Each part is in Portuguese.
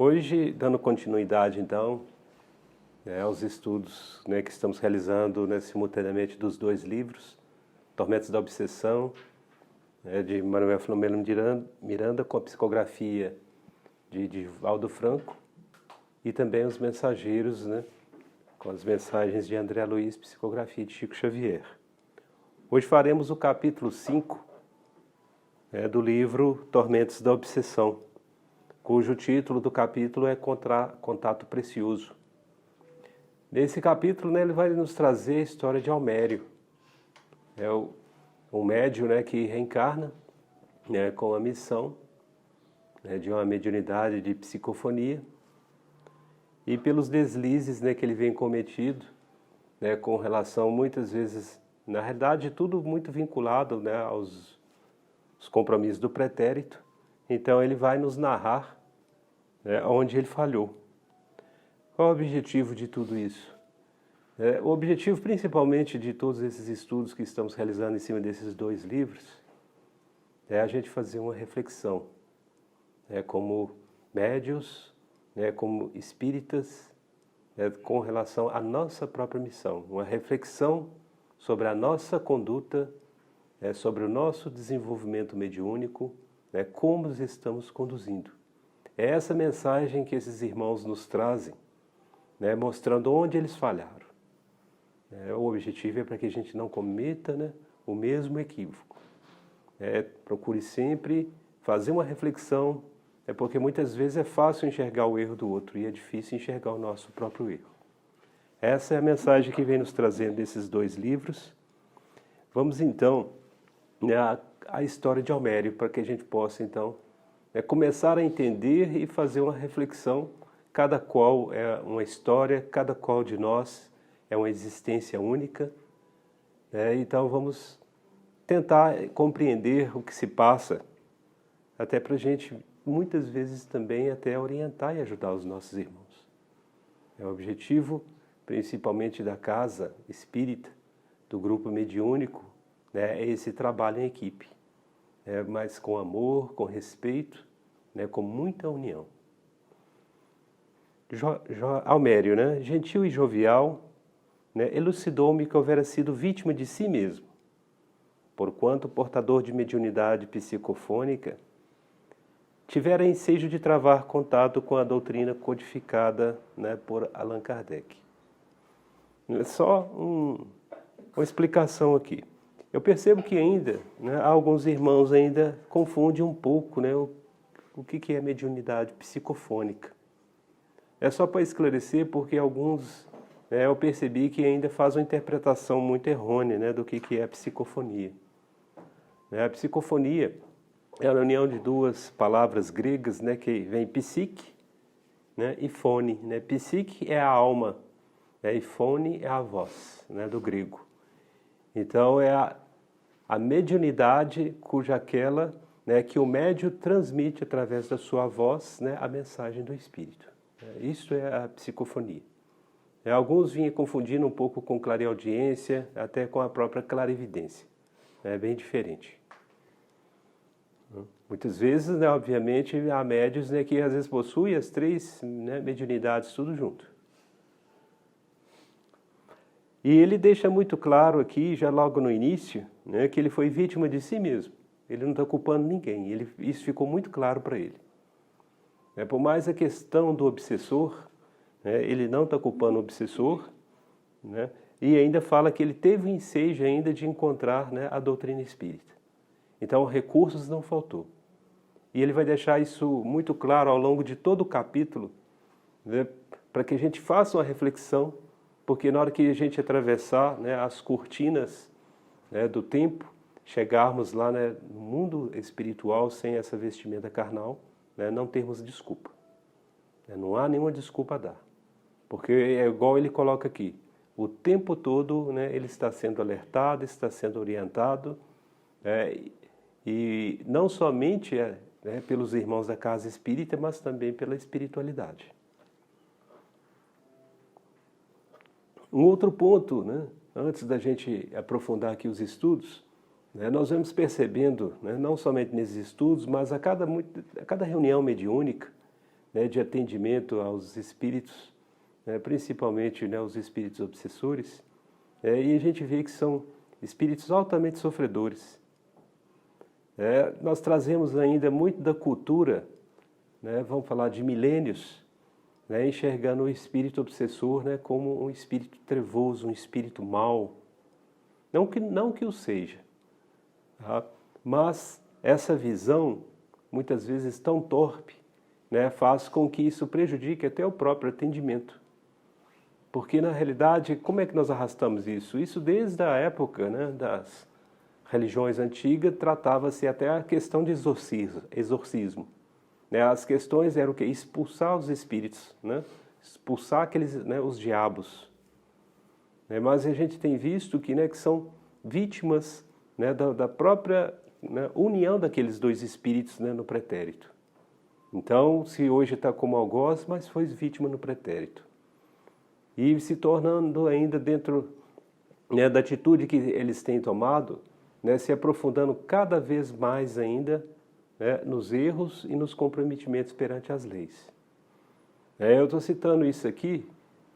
Hoje, dando continuidade, então, aos estudos que estamos realizando simultaneamente dos dois livros, Tormentos da Obsessão, de Manuel Filomeno Miranda, com a psicografia de Divaldo Franco, e também Os Mensageiros, com as mensagens de André Luiz, psicografia de Chico Xavier. Hoje faremos o capítulo 5 do livro Tormentos da Obsessão, cujo título do capítulo é Contato Precioso. Nesse capítulo, ele vai nos trazer a história de Almério. É um médium que reencarna com a missão de uma mediunidade de psicofonia, e pelos deslizes que ele vem cometido, com relação muitas vezes, na realidade, tudo muito vinculado aos compromissos do pretérito. Então ele vai nos narrar onde ele falhou. Qual é o objetivo de tudo isso? O objetivo principalmente de todos esses estudos que estamos realizando em cima desses dois livros é a gente fazer uma reflexão, como médiuns, como espíritas, com relação à nossa própria missão, uma reflexão sobre a nossa conduta, sobre o nosso desenvolvimento mediúnico, como nos estamos conduzindo. É essa mensagem que esses irmãos nos trazem, mostrando onde eles falharam. O objetivo é para que a gente não cometa o mesmo equívoco. Procure sempre fazer uma reflexão, porque muitas vezes é fácil enxergar o erro do outro e é difícil enxergar o nosso próprio erro. Essa é a mensagem que vem nos trazendo desses dois livros. Vamos então à história de Almério, para que a gente possa então começar a entender e fazer uma reflexão. Cada qual é uma história, cada qual de nós é uma existência única. Então vamos tentar compreender o que se passa, até para a gente muitas vezes também até orientar e ajudar os nossos irmãos. É o objetivo principalmente da casa espírita, do grupo mediúnico, é esse trabalho em equipe, mas com amor, com respeito, com muita união. Almério, gentil e jovial, elucidou-me que houvera sido vítima de si mesmo, porquanto portador de mediunidade psicofônica, tivera ensejo de travar contato com a doutrina codificada por Allan Kardec. Só uma explicação aqui. Eu percebo que ainda, alguns irmãos ainda confundem um pouco o que é mediunidade psicofônica. É só para esclarecer, porque alguns eu percebi que ainda fazem uma interpretação muito errônea do que é a psicofonia. A psicofonia é a união de duas palavras gregas que vem psique e fone. Psique é a alma, e fone é a voz, do grego. Então é a mediunidade cuja aquela que o médium transmite através da sua voz a mensagem do espírito. Isso é a psicofonia. Alguns vinham confundindo um pouco com clareaudiência, até com a própria clarividência. É bem diferente. Muitas vezes, obviamente, há médiuns que às vezes possuem as três mediunidades tudo junto. E ele deixa muito claro aqui, já logo no início, que ele foi vítima de si mesmo. Ele não está culpando ninguém, isso ficou muito claro para ele. Por mais a questão do obsessor, ele não está culpando o obsessor, e ainda fala que ele teve o ensejo ainda de encontrar a doutrina espírita. Então, recursos não faltou. E ele vai deixar isso muito claro ao longo de todo o capítulo, para que a gente faça uma reflexão, porque na hora que a gente atravessar as cortinas do tempo, chegarmos lá no mundo espiritual sem essa vestimenta carnal, não termos desculpa. Não há nenhuma desculpa a dar. Porque é igual ele coloca aqui, o tempo todo ele está sendo alertado, está sendo orientado, e não somente pelos irmãos da casa espírita, mas também pela espiritualidade. Um outro ponto, antes da gente aprofundar aqui os estudos, nós vamos percebendo, não somente nesses estudos, mas a cada reunião mediúnica, né, de atendimento aos espíritos, né, principalmente, né, os espíritos obsessores, e a gente vê que são espíritos altamente sofredores. Nós trazemos ainda muito da cultura, né, vamos falar de milênios, né, enxergando o espírito obsessor, né, como um espírito trevoso, um espírito mau. Não que o seja, tá? Mas essa visão, muitas vezes tão torpe, né, faz com que isso prejudique até o próprio atendimento. Porque, na realidade, como é que nós arrastamos isso? Isso desde a época, né, das religiões antigas, tratava-se até a questão de exorcismo. Né? As questões eram o quê? Expulsar os espíritos, né? Expulsar aqueles, né, os diabos. Mas a gente tem visto que, né, que são vítimas, né, da própria, né, união daqueles dois espíritos, né, no pretérito. Então, se hoje está como algoz, mas foi vítima no pretérito. E se tornando ainda dentro, né, da atitude que eles têm tomado, né, se aprofundando cada vez mais ainda, né, nos erros e nos comprometimentos perante as leis. Eu estou citando isso aqui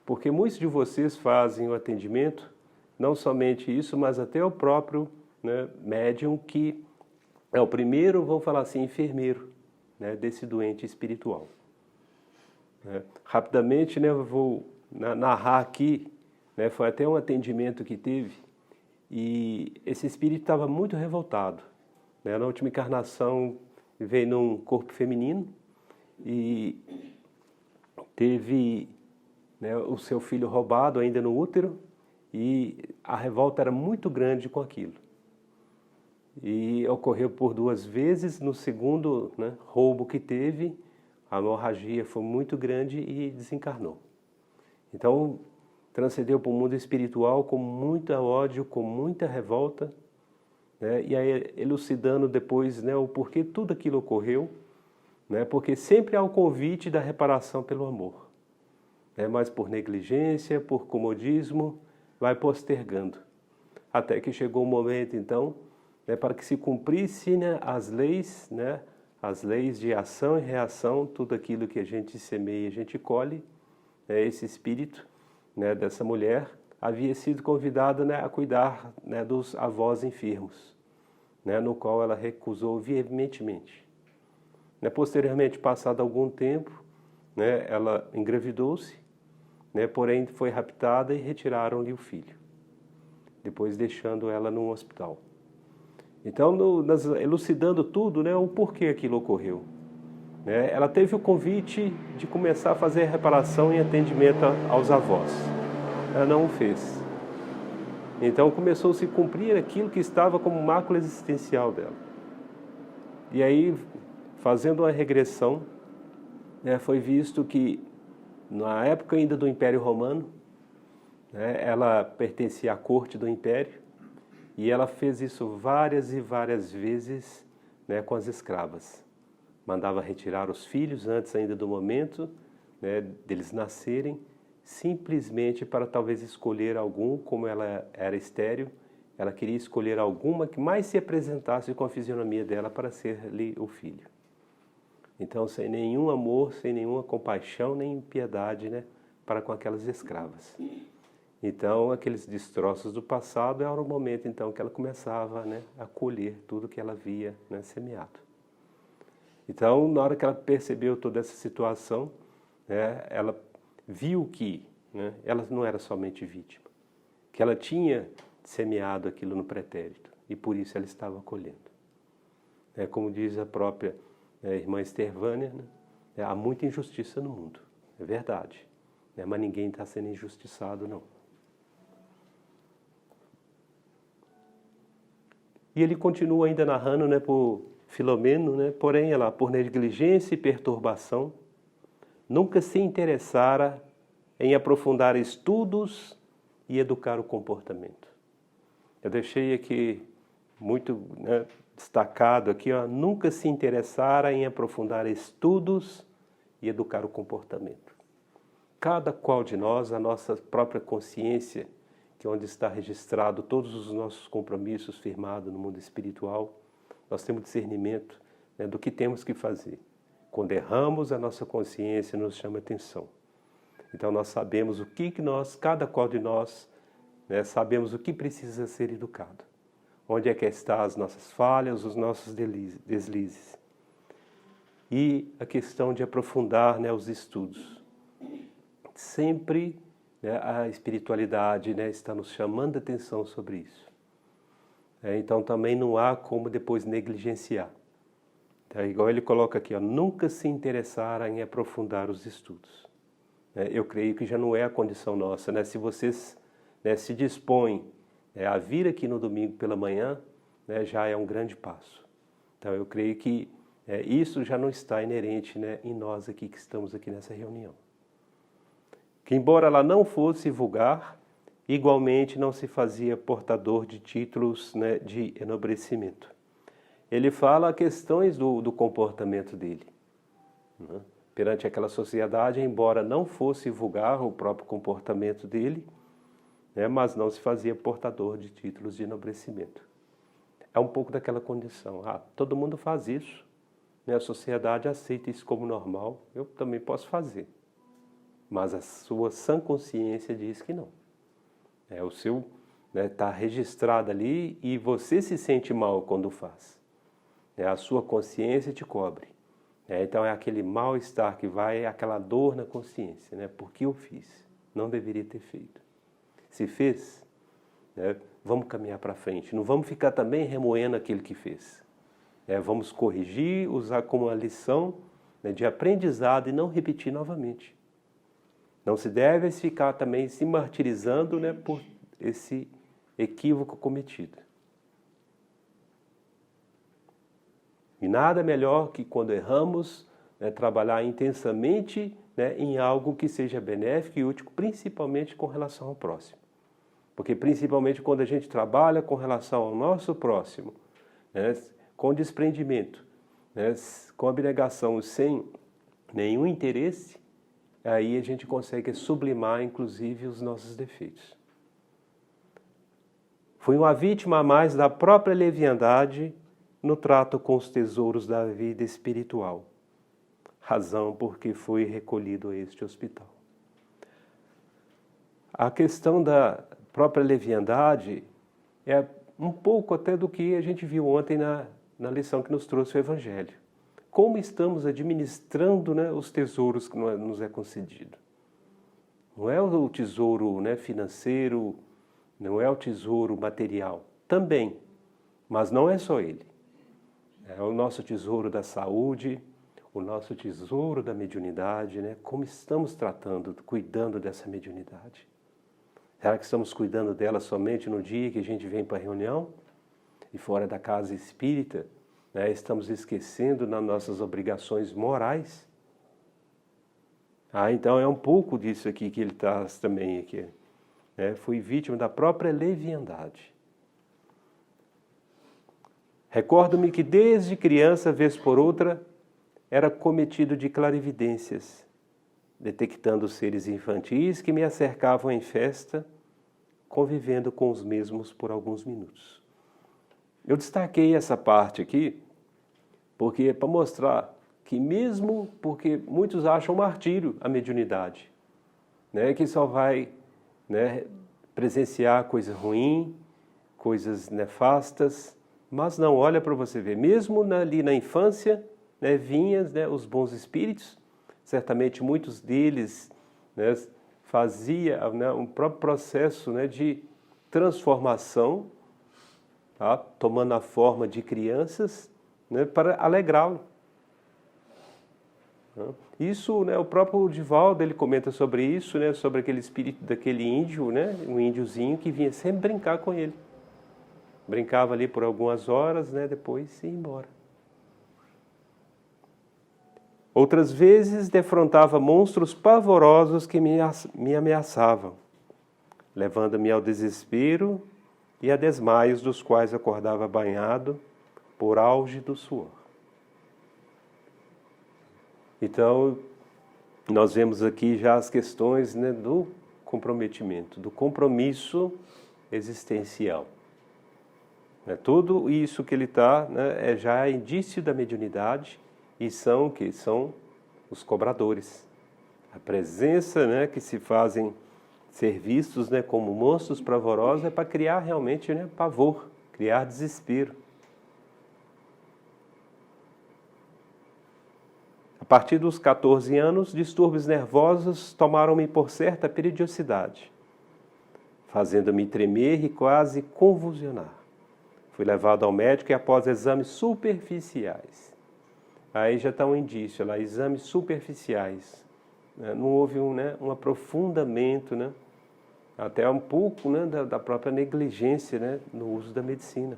porque muitos de vocês fazem o atendimento, não somente isso, mas até o próprio, né, médium que é o primeiro, vamos falar assim, enfermeiro, né, desse doente espiritual. Rapidamente, né, eu vou narrar aqui, né, foi até um atendimento que teve, e esse espírito estava muito revoltado. Né, na última encarnação veio num corpo feminino e teve, né, o seu filho roubado ainda no útero, e a revolta era muito grande com aquilo. E ocorreu por 2 vezes. No segundo, né, roubo que teve, a hemorragia foi muito grande e desencarnou. Então, transcendeu para o mundo espiritual com muito ódio, com muita revolta, né, e aí elucidando depois, né, o porquê tudo aquilo ocorreu, né, porque sempre há o convite da reparação pelo amor. Mas por negligência, por comodismo, vai postergando. Até que chegou o momento, então, né, para que se cumprisse, né, as leis, né, as leis de ação e reação, tudo aquilo que a gente semeia, a gente colhe. Esse espírito, né, dessa mulher havia sido convidado, né, a cuidar, né, dos avós enfermos, né, no qual ela recusou veementemente. Posteriormente, passado algum tempo, né, ela engravidou-se, né, porém foi raptada e retiraram-lhe o filho, depois deixando ela num hospital. Então, elucidando tudo, né, o porquê aquilo ocorreu. Ela teve o convite de começar a fazer a reparação e atendimento aos avós. Ela não o fez. Então começou a se cumprir aquilo que estava como mácula existencial dela. E aí, fazendo uma regressão, né, foi visto que na época ainda do Império Romano, né, ela pertencia à corte do Império, e ela fez isso várias e várias vezes, né, com as escravas. Mandava retirar os filhos antes ainda do momento, né, deles nascerem, simplesmente para talvez escolher algum, como ela era estéril, ela queria escolher alguma que mais se apresentasse com a fisionomia dela para ser-lhe o filho. Então, sem nenhum amor, sem nenhuma compaixão, nem piedade, né, para com aquelas escravas. Então, aqueles destroços do passado era o momento, então, que ela começava, né, a colher tudo que ela havia, né, semeado. Então, na hora que ela percebeu toda essa situação, né, ela viu que, né, ela não era somente vítima, que ela tinha semeado aquilo no pretérito e por isso ela estava colhendo. Como diz a própria irmã Estevânia, né, há muita injustiça no mundo, é verdade, né, mas ninguém está sendo injustiçado, não. E ele continua ainda narrando, né, por Filomeno, né, porém ela, por negligência e perturbação, nunca se interessara em aprofundar estudos e educar o comportamento. Eu deixei aqui muito, né, destacado aqui, ó, nunca se interessara em aprofundar estudos e educar o comportamento. Cada qual de nós, a nossa própria consciência, que é onde está registrado todos os nossos compromissos firmados no mundo espiritual, nós temos discernimento, né, do que temos que fazer. Quando erramos, a nossa consciência nos chama atenção. Então nós sabemos o que nós, cada qual de nós, né, sabemos o que precisa ser educado. Onde é que estão as nossas falhas, os nossos deslizes. E a questão de aprofundar, né, os estudos. Sempre, né, a espiritualidade, né, está nos chamando a atenção sobre isso. Então também não há como depois negligenciar. Então, igual ele coloca aqui, ó, nunca se interessar em aprofundar os estudos. Eu creio que já não é a condição nossa, né? Se vocês, né, se dispõem, a vir aqui no domingo pela manhã, né, já é um grande passo. Então eu creio que isso já não está inerente, né, em nós aqui que estamos aqui nessa reunião. Que embora ela não fosse vulgar, igualmente não se fazia portador de títulos, né, de enobrecimento. Ele fala questões do comportamento dele, né? Perante aquela sociedade, embora não fosse vulgar o próprio comportamento dele, né, mas não se fazia portador de títulos de enobrecimento. É um pouco daquela condição. Todo mundo faz isso, né, a sociedade aceita isso como normal, eu também posso fazer. Mas a sua sã consciência diz que não. O seu, né, está registrado ali e você se sente mal quando faz. A sua consciência te cobre. Então é aquele mal-estar que vai, é aquela dor na consciência, né? Por que eu fiz? Não deveria ter feito. Se fez, né, vamos caminhar para frente. Não vamos ficar também remoendo aquilo que fez. Vamos corrigir, usar como uma lição, né, de aprendizado e não repetir novamente. Não se deve ficar também se martirizando, né, por esse equívoco cometido. E nada melhor que quando erramos, né, trabalhar intensamente, né, em algo que seja benéfico e útil, principalmente com relação ao próximo. Porque principalmente quando a gente trabalha com relação ao nosso próximo, né, com desprendimento, né, com abnegação, sem nenhum interesse, aí a gente consegue sublimar, inclusive, os nossos defeitos. Fui uma vítima a mais da própria leviandade no trato com os tesouros da vida espiritual, razão por que fui recolhido a este hospital. A questão da própria leviandade é um pouco até do que a gente viu ontem na lição que nos trouxe o Evangelho. Como estamos administrando, né, os tesouros que nos é concedido. Não é o tesouro, né, financeiro, não é o tesouro material, também, mas não é só ele. É o nosso tesouro da saúde, o nosso tesouro da mediunidade, né? Como estamos tratando, cuidando dessa mediunidade? Será que estamos cuidando dela somente no dia que a gente vem para a reunião? E fora da casa espírita, né, estamos esquecendo das nossas obrigações morais? Então é um pouco disso aqui que ele traz também aqui. Fui vítima da própria leviandade. Recordo-me que desde criança, vez por outra, era cometido de clarividências, detectando seres infantis que me acercavam em festa, convivendo com os mesmos por alguns minutos. Eu destaquei essa parte aqui, porque é para mostrar que mesmo porque muitos acham martírio a mediunidade, né, que só vai, né, presenciar coisa ruim, coisas nefastas, mas não, olha para você ver, mesmo ali na infância, né, vinham, né, os bons espíritos, certamente muitos deles, né, fazia, né, um próprio processo, né, de transformação, tá, tomando a forma de crianças, né, para alegrá-lo. Isso, né, o próprio Divaldo, ele comenta sobre isso, né, sobre aquele espírito daquele índio, né, um índiozinho que vinha sempre brincar com ele. Brincava ali por algumas horas, né, depois ia embora. Outras vezes defrontava monstros pavorosos que me ameaçavam, levando-me ao desespero e a desmaios dos quais acordava banhado por auge do suor. Então, nós vemos aqui já as questões, né, do comprometimento, do compromisso existencial. Tudo isso que ele está, né, já é indício da mediunidade e são o quê? São os cobradores. A presença, né, que se fazem ser vistos, né, como monstros pavorosos é para criar realmente, né, pavor, criar desespero. A partir dos 14 anos, distúrbios nervosos tomaram-me por certa periodicidade, fazendo-me tremer e quase convulsionar. Fui levado ao médico e após exames superficiais. Aí já está um indício lá, exames superficiais. Não houve um aprofundamento, né? Até um pouco, né, da própria negligência, né, no uso da medicina.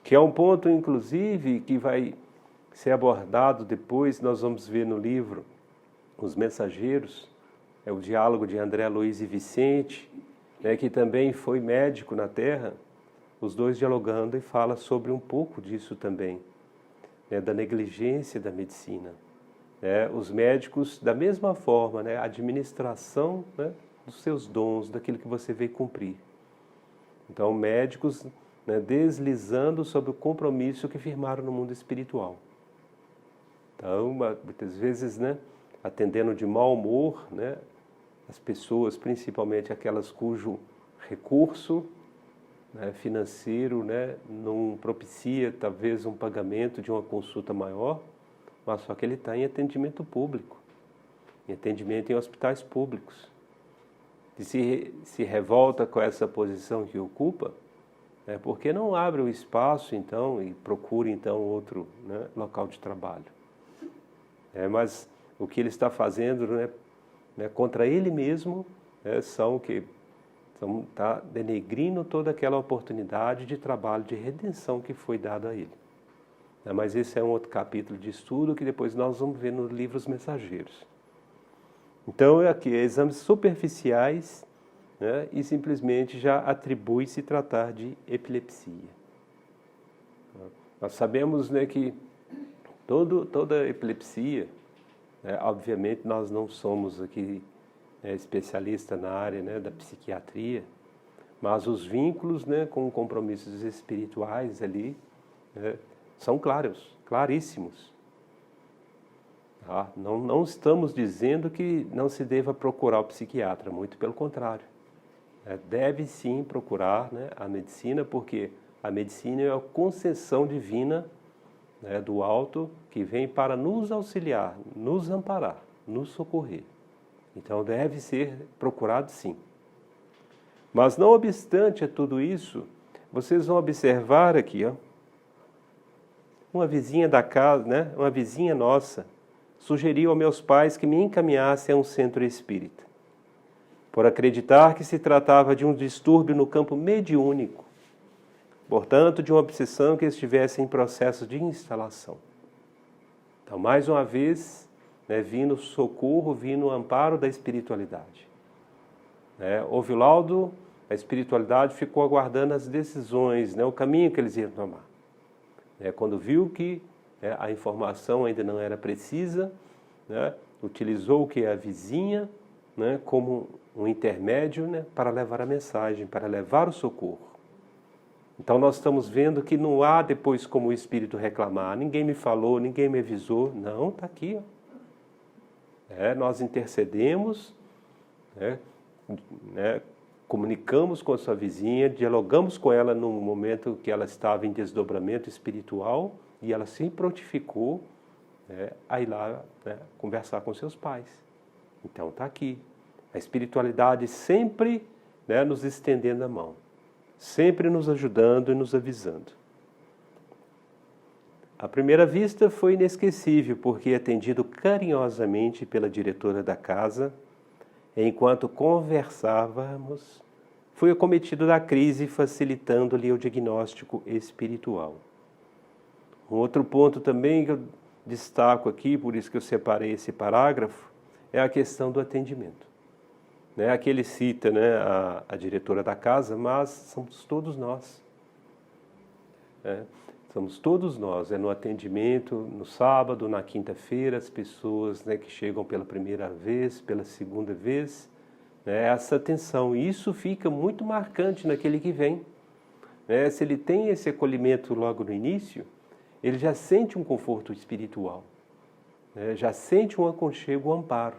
Que é um ponto, inclusive, que vai ser abordado depois, nós vamos ver no livro Os Mensageiros, é o diálogo de André Luiz e Vicente, né, que também foi médico na Terra, os dois dialogando e fala sobre um pouco disso também, né, da negligência da medicina. Os médicos, da mesma forma, né, a administração, né, dos seus dons, daquilo que você veio cumprir. Então, médicos, né, deslizando sobre o compromisso que firmaram no mundo espiritual. Então, muitas vezes, né, atendendo de mau humor, né, as pessoas, principalmente aquelas cujo recurso, né, financeiro, né, não propicia talvez um pagamento de uma consulta maior, mas só que ele está em atendimento público, em atendimento em hospitais públicos. E se revolta com essa posição que ocupa, porque não abre o espaço, então, e procura, então, outro, né, local de trabalho. Mas o que ele está fazendo, né, contra ele mesmo, são o que está denegrindo toda aquela oportunidade de trabalho, de redenção que foi dada a ele. Mas esse é um outro capítulo de estudo que depois nós vamos ver nos livros mensageiros. Então, aqui, exames superficiais, né, e simplesmente já atribui-se tratar de epilepsia. Nós sabemos, né, que toda epilepsia, obviamente nós não somos aqui especialistas na área, né, da psiquiatria, mas os vínculos, né, com compromissos espirituais ali, né, são claríssimos. Não estamos dizendo que não se deva procurar o psiquiatra, muito pelo contrário. Deve sim procurar, né, a medicina, porque a medicina é a concessão divina, né, do alto, que vem para nos auxiliar, nos amparar, nos socorrer. Então deve ser procurado sim. Mas não obstante a tudo isso, vocês vão observar aqui, uma vizinha da casa, né, uma vizinha nossa, sugeriu aos meus pais que me encaminhassem a um centro espírita, por acreditar que se tratava de um distúrbio no campo mediúnico, portanto, de uma obsessão que estivesse em processo de instalação. Então, mais uma vez, né, vindo socorro, vindo amparo da espiritualidade. Houve o laudo, a espiritualidade ficou aguardando as decisões, né, o caminho que eles iam tomar. Quando viu que a informação ainda não era precisa, né, utilizou o que é a vizinha, né, como um intermédio, né, para levar a mensagem, para levar o socorro. Então nós estamos vendo que não há depois como o espírito reclamar, ninguém me falou, ninguém me avisou. Não, está aqui. Nós intercedemos, comunicamos com a sua vizinha, dialogamos com ela no momento que ela estava em desdobramento espiritual e ela se prontificou a ir lá, né, conversar com seus pais. Então está aqui. A espiritualidade sempre, né, nos estendendo a mão, sempre nos ajudando e nos avisando. À primeira vista foi inesquecível, porque atendido carinhosamente pela diretora da casa, enquanto conversávamos, fui acometido da crise, facilitando-lhe o diagnóstico espiritual. Um outro ponto também que eu destaco aqui, por isso que eu separei esse parágrafo, é a questão do atendimento. Aqui ele cita, né, a diretora da casa, mas somos todos nós. Somos todos nós. No atendimento, no sábado, na quinta-feira, as pessoas, né, que chegam pela primeira vez, pela segunda vez, essa atenção. E isso fica muito marcante naquele que vem. Se ele tem esse acolhimento logo no início, ele já sente um conforto espiritual, né? Já sente um aconchego, um amparo.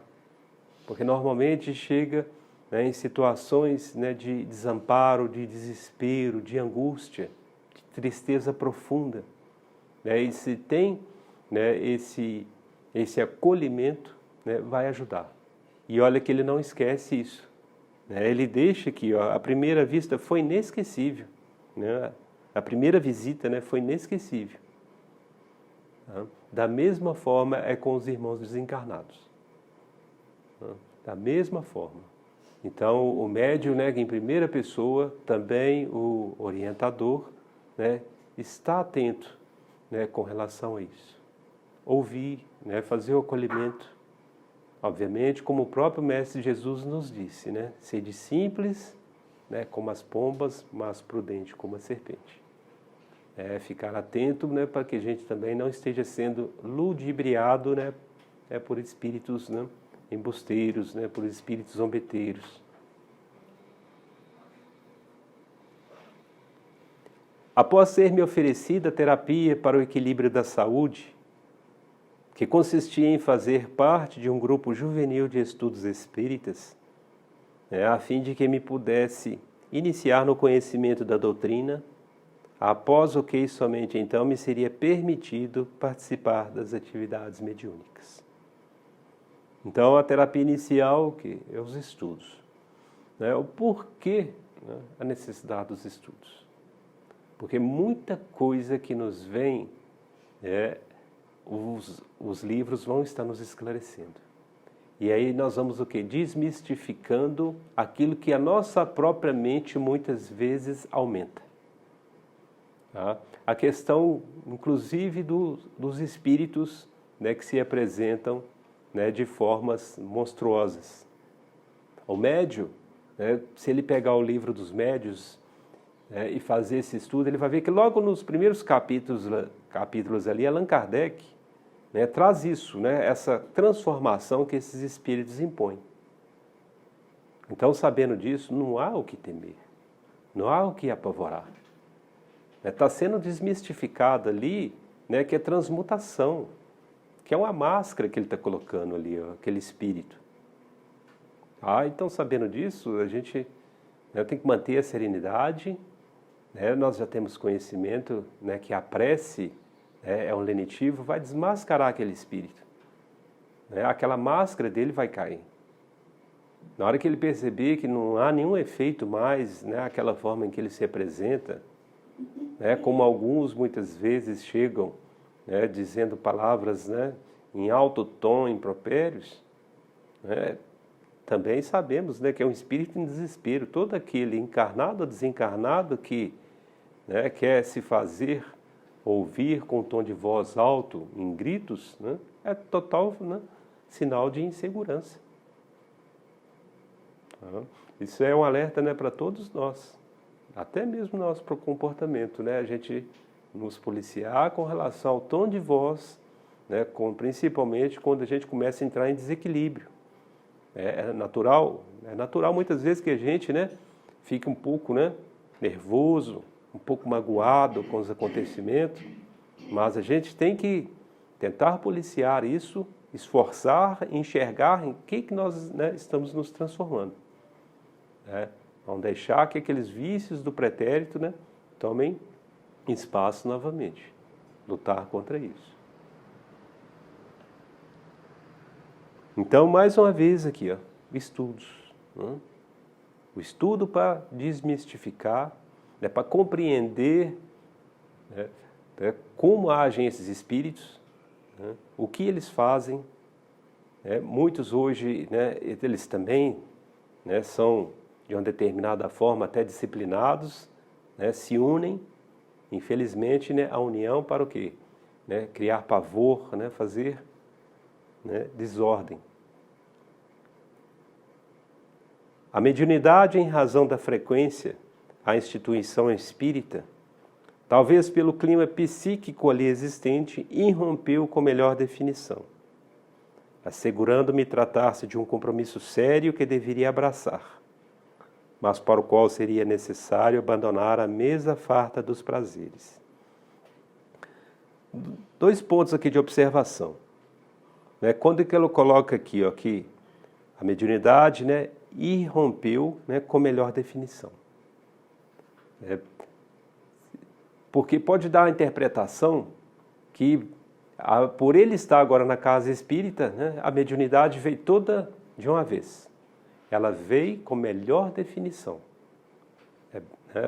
Porque normalmente chega, né, em situações, né, de desamparo, de desespero, de angústia, de tristeza profunda. Né? E se tem, né, esse acolhimento, né, vai ajudar. E olha que ele não esquece isso. Né? Ele deixa aqui, ó, a primeira vista foi inesquecível. Né? A primeira visita, né, foi inesquecível. Tá? Da mesma forma é com os irmãos desencarnados. Tá? Da mesma forma. Então, o médium, né, em primeira pessoa, também o orientador, né, está atento, né, com relação a isso. Ouvir, né, fazer o acolhimento. Obviamente, como o próprio Mestre Jesus nos disse, né, sede simples, né, como as pombas, mas prudente como a serpente. Ficar atento, né, para que a gente também não esteja sendo ludibriado, né, por espíritos, né, embusteiros, né, por espíritos zombeteiros. Após ser-me oferecida a terapia para o equilíbrio da saúde, que consistia em fazer parte de um grupo juvenil de estudos espíritas, a fim de que me pudesse iniciar no conhecimento da doutrina, após o que somente então me seria permitido participar das atividades mediúnicas. Então, a terapia inicial, que é os estudos. O porquê, né, a necessidade dos estudos? Porque muita coisa que nos vem, os livros vão estar nos esclarecendo. E aí nós vamos o quê? Desmistificando aquilo que a nossa própria mente muitas vezes aumenta. Tá? A questão, inclusive, dos espíritos, né, que se apresentam, né, de formas monstruosas. O médium, né, se ele pegar o livro dos médios, né, e fazer esse estudo, ele vai ver que logo nos primeiros capítulos ali, Allan Kardec, né, traz isso, né, essa transformação que esses espíritos impõem. Então, sabendo disso, não há o que temer, não há o que apavorar. Está sendo desmistificado ali, né, que é transmutação, que é uma máscara que ele está colocando ali, ó, aquele espírito. Então, sabendo disso, a gente, né, tem que manter a serenidade, né? Nós já temos conhecimento, né, que a prece, né, é um lenitivo, vai desmascarar aquele espírito. Né? Aquela máscara dele vai cair. Na hora que ele perceber que não há nenhum efeito mais, né, aquela forma em que ele se apresenta, né, como alguns muitas vezes chegam, né, dizendo palavras, né, em alto tom, impropérios, né, também sabemos, né, que é um espírito em desespero. Todo aquele encarnado ou desencarnado que, né, quer se fazer ouvir com tom de voz alto, em gritos, né, é total, né, sinal de insegurança. Isso é um alerta, né, para todos nós. Até mesmo nosso comportamento, né? A gente nos policiar com relação ao tom de voz, né? Principalmente quando a gente começa a entrar em desequilíbrio. É natural muitas vezes que a gente, né, fique um pouco, né, nervoso, um pouco magoado com os acontecimentos, mas a gente tem que tentar policiar isso, esforçar, enxergar em que nós, né, estamos nos transformando. Não deixar que aqueles vícios do pretérito, né, tomem espaço novamente. Lutar contra isso. Então, mais uma vez aqui, ó, estudos. Né? O estudo para desmistificar, né, para compreender, né, como agem esses espíritos, né, o que eles fazem. Né? Muitos hoje, né, eles também, né, são de uma determinada forma até disciplinados, né, se unem, infelizmente, né, a união para o quê? Né, criar pavor, né, fazer, né, desordem. A mediunidade, em razão da frequência à instituição espírita, talvez pelo clima psíquico ali existente, irrompeu com melhor definição, assegurando-me tratar-se de um compromisso sério que deveria abraçar, mas para o qual seria necessário abandonar a mesa farta dos prazeres. dois pontos aqui de observação. Né? Quando que ela coloca aqui, ó, que a mediunidade, né, irrompeu, né, com melhor definição. Porque pode dar a interpretação que, por ele estar agora na casa espírita, né, a mediunidade veio toda de uma vez. Ela veio com melhor definição.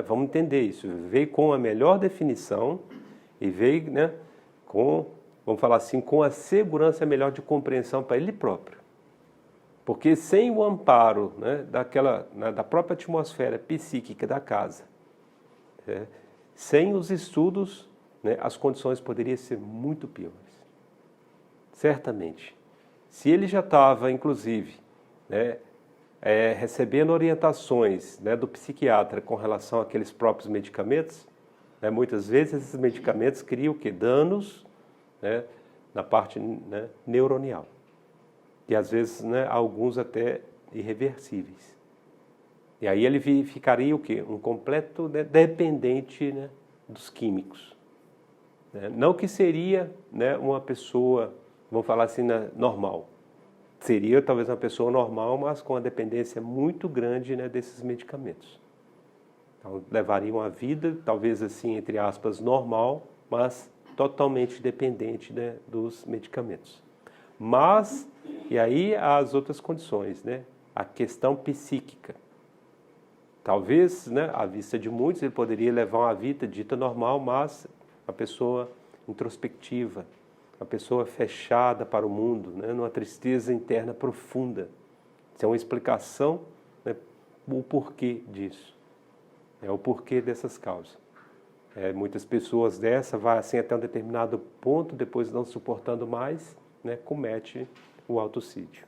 Vamos entender isso. Veio com a melhor definição e veio, né, com, vamos falar assim, com a segurança melhor de compreensão para ele próprio. Porque sem o amparo, né, da própria atmosfera psíquica da casa, sem os estudos, né, as condições poderiam ser muito piores. Certamente. Se ele já estava, inclusive, né, recebendo orientações, né, do psiquiatra com relação àqueles próprios medicamentos, né, muitas vezes esses medicamentos criam o quê? Danos, né, na parte, né, neuronial. E às vezes, né, alguns até irreversíveis. E aí ele ficaria o quê? Um completo, né, dependente, né, dos químicos. Não que seria, né, uma pessoa, vamos falar assim, né, normal. Seria talvez uma pessoa normal, mas com a dependência muito grande, né, desses medicamentos. Então, levaria uma vida, talvez assim, entre aspas, normal, mas totalmente dependente, né, dos medicamentos. Mas, e aí as outras condições, né? A questão psíquica. Talvez, né, à vista de muitos, ele poderia levar uma vida dita normal, mas a pessoa introspectiva, a pessoa fechada para o mundo, né, numa tristeza interna profunda. Isso é uma explicação, né, o porquê disso. É o porquê dessas causas. Muitas pessoas vai assim até um determinado ponto, depois não suportando mais, né, comete o autocídio.